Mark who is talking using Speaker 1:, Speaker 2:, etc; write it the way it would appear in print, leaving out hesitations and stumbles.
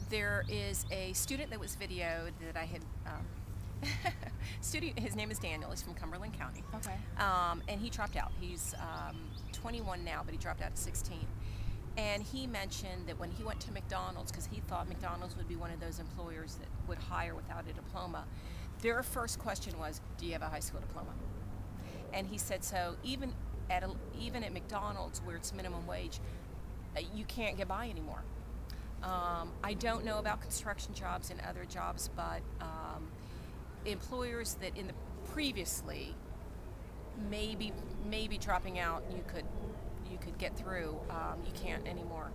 Speaker 1: There is a student that was videoed that I had. Student, his name is Daniel. He's from Cumberland County.
Speaker 2: Okay.
Speaker 1: And he dropped out. He's 21 now, but he dropped out at 16. And he mentioned that when he went to McDonald's, because he thought McDonald's would be one of those employers that would hire without a diploma, their first question was, "Do you have a high school diploma?" And he said, so even at McDonald's, where it's minimum wage, you can't get by anymore. I don't know about construction jobs and other jobs, but employers that in the previously maybe dropping out you could get through, you can't anymore.